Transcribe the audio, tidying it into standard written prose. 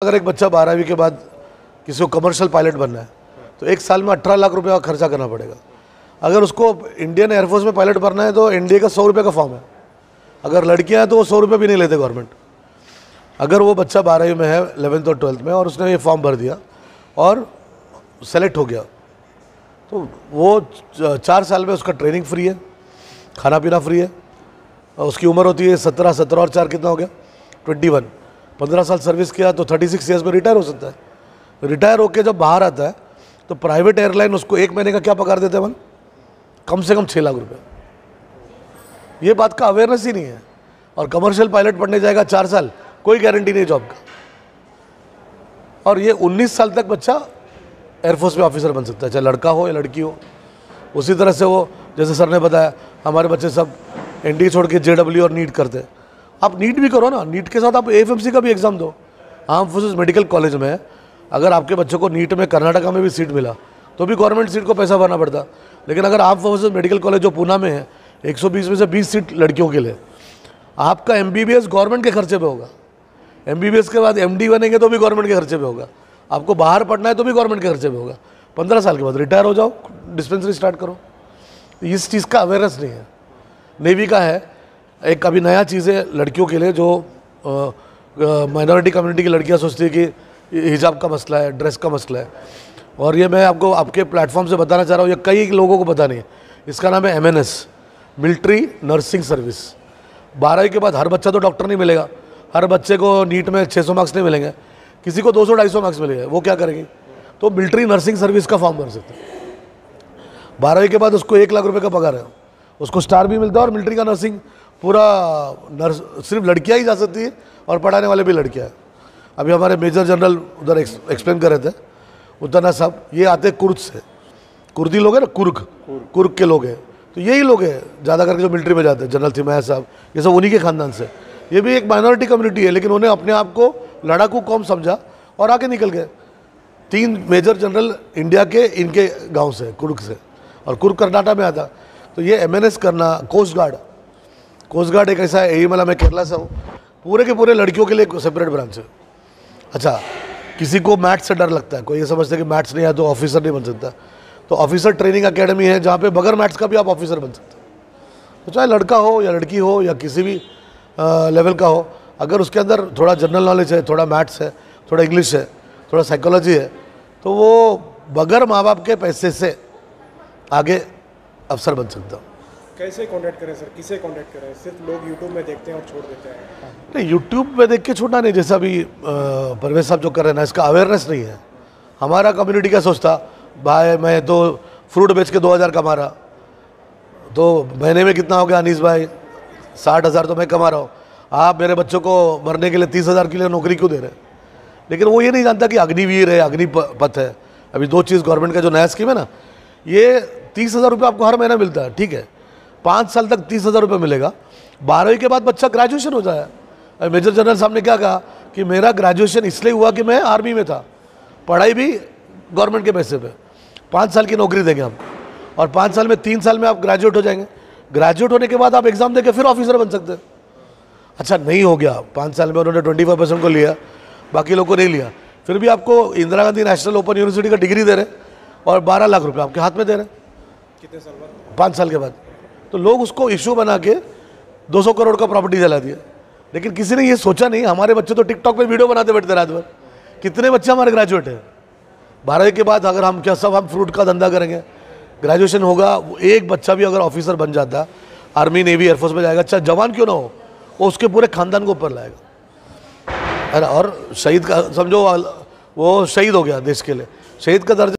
अगर एक बच्चा 12वीं के बाद किसी को कमर्शियल पायलट बनना है तो एक साल में 18 लाख रुपए का खर्चा करना पड़ेगा। अगर उसको इंडियन एयरफोर्स में पायलट बनना है तो एनडीए का 100 रुपये का फॉर्म है। अगर लड़कियां हैं तो वो 100 रुपये भी नहीं लेते गवर्नमेंट। अगर वो बच्चा 12वीं में है, 11th और 12th में, और उसने ये फॉर्म भर दिया और सेलेक्ट हो गया तो वो 4 साल में उसका ट्रेनिंग फ्री है, खाना पीना फ्री है। उसकी उम्र होती है 17 और 4 कितना हो गया 21। 15 साल सर्विस किया तो 36 ईयर्स में रिटायर हो सकता है। रिटायर होकर जब बाहर आता है तो प्राइवेट एयरलाइन उसको 1 महीने का क्या पगार देते हैं मन, कम से कम 6 लाख रुपए। ये बात का अवेयरनेस ही नहीं है। और कमर्शियल पायलट पढ़ने जाएगा 4 साल, कोई गारंटी नहीं जॉब का। और ये 19 साल तक बच्चा एयरफोर्स में ऑफिसर बन सकता है, चाहे लड़का हो या लड़की हो। उसी तरह से वो, जैसे सर ने बताया, हमारे बच्चे सब एनडीए छोड़ के जेडब्ल्यू और नीट करते हैं। आप नीट भी करो ना, नीट के साथ आप एएफएमसी का भी एग्जाम दो। आर्म फोर्सेस मेडिकल कॉलेज में अगर आपके बच्चों को नीट में कर्नाटका में भी सीट मिला तो भी गवर्नमेंट सीट को पैसा भरना पड़ता। लेकिन अगर आर्म फोर्सेस मेडिकल कॉलेज जो पूना में है 120 में से 20 सीट लड़कियों के लिए, आपका एमबीबीएस गवर्नमेंट के खर्चे पे होगा। एमबीबीएस के बाद एमडी बनेंगे तो भी गवर्नमेंट के खर्चे पे होगा। आपको बाहर पढ़ना है तो भी गवर्नमेंट के खर्चे पे होगा। 15 साल के बाद रिटायर हो जाओ, डिस्पेंसरी स्टार्ट करो। इस चीज़ का अवेयरनेस नहीं है। नेवी का है एक अभी नया चीज़ है लड़कियों के लिए, जो माइनॉरिटी कम्युनिटी की लड़कियां सोचती है कि हिजाब का मसला है, ड्रेस का मसला है। और ये मैं आपको आपके प्लेटफॉर्म से बताना चाह रहा हूँ, ये कई लोगों को पता नहीं है। इसका नाम है एमएनएस, मिलिट्री नर्सिंग सर्विस। 12वीं के बाद हर बच्चा तो डॉक्टर नहीं मिलेगा, हर बच्चे को नीट में 600 मार्क्स नहीं मिलेंगे, किसी को 200-250 मार्क्स मिलेंगे। वो क्या करेंगे? तो मिलिट्री नर्सिंग सर्विस का फॉर्म भर सकते हैं। 12वीं के बाद उसको 1 लाख रुपए का पगार है, उसको स्टार भी मिलता है। और मिलिट्री का नर्सिंग पूरा नर्स सिर्फ लड़कियां ही जा सकती है और पढ़ाने वाले भी लड़कियां हैं। अभी हमारे मेजर जनरल उधर एक्सप्लेन कर रहे थे, उतना साहब, ये आते कुर्द से, कुर्दी लोग हैं ना, कुर्क के लोग हैं। तो यही लोग हैं ज़्यादा करके जो मिलिट्री में जाते हैं। जनरल थिमैया साहब, ये सब उन्हीं के खानदान से। ये भी एक माइनॉरिटी कम्युनिटी है, लेकिन उन्हें अपने आप को लड़ाकू कौम समझा और आगे निकल गए। 3 मेजर जनरल इंडिया के इनके गाँव से, कुर्क से, और कुर्क कर्नाटक में आता। तो ये एमएनएस करना, कोस्ट गार्ड एक ऐसा है, मैं केरला से हूँ, पूरे के पूरे लड़कियों के लिए एक सेपरेट ब्रांच है। अच्छा, किसी को मैथ्स से डर लगता है, कोई ये समझता है कि मैथ्स नहीं आया तो ऑफिसर नहीं बन सकता, तो ऑफिसर ट्रेनिंग एकेडमी है जहाँ पे बगैर मैथ्स का भी आप ऑफिसर बन सकते हैं। तो चाहे लड़का हो या लड़की हो या किसी भी लेवल का हो, अगर उसके अंदर थोड़ा जनरल नॉलेज है, थोड़ा मैथ्स है, थोड़ा इंग्लिश है, थोड़ा साइकोलॉजी है, तो वो बगैर माँ बाप के पैसे से आगे अफसर बन सकता है। कैसे कांटेक्ट करें सर, किसे कांटेक्ट करें? सिर्फ लोग यूट्यूब में देखते हैं और छोड़ देते हैं। नहीं, यूट्यूब में देख के छोड़ना नहीं। जैसा अभी परवेज साहब जो कर रहे हैं ना, इसका अवेयरनेस नहीं है। हमारा कम्युनिटी क्या सोचता, भाई मैं तो फ्रूट बेच के 2000 कमा रहा, तो महीने में कितना हो गया अनीस भाई, 60,000 तो मैं कमा रहा हूँ। आप मेरे बच्चों को मरने के लिए 30,000 के लिए नौकरी क्यों दे रहे हैं? लेकिन वो ये नहीं जानता कि अग्निवीर है, अग्निपथ है। अभी 2 चीज़ गवर्नमेंट का जो नया स्कीम है ना, ये 30,000 रुपये आपको हर महीना मिलता है, ठीक है, 5 साल तक 30,000 रुपये मिलेगा। 12वीं के बाद बच्चा ग्रेजुएशन हो जाए। मेजर जनरल साहब ने क्या कहा कि मेरा ग्रेजुएशन इसलिए हुआ कि मैं आर्मी में था, पढ़ाई भी गवर्नमेंट के पैसे पे, 5 साल की नौकरी देंगे हम, और 5 साल में 3 साल में आप ग्रेजुएट हो जाएंगे। ग्रेजुएट होने के बाद आप एग्जाम देके फिर ऑफिसर बन सकते हैं। अच्छा, नहीं हो गया 5 साल में, उन्होंने 25% को लिया, बाकी लोग को नहीं लिया, फिर भी आपको Indira Gandhi national open university का डिग्री दे रहे और 12 लाख रुपये आपके हाथ में दे रहे। कितने साल बाद? 5 साल के बाद। तो लोग उसको इशू बना के 200 करोड़ का प्रॉपर्टी जला दिया। लेकिन किसी ने ये सोचा नहीं, हमारे बच्चे तो टिकटॉक पे वीडियो बनाते बैठते रात भर। कितने बच्चे हमारे ग्रेजुएट हैं? 12वीं के बाद अगर हम क्या सब हम फ्रूट का धंधा करेंगे, ग्रेजुएशन होगा, एक बच्चा भी अगर ऑफिसर बन जाता, आर्मी नेवी एयरफोर्स में जाएगा, अच्छा जवान क्यों ना हो, वो उसके पूरे खानदान को ऊपर लाएगा। और शहीद का समझो, वो शहीद हो गया देश के लिए, शहीद का दर्जा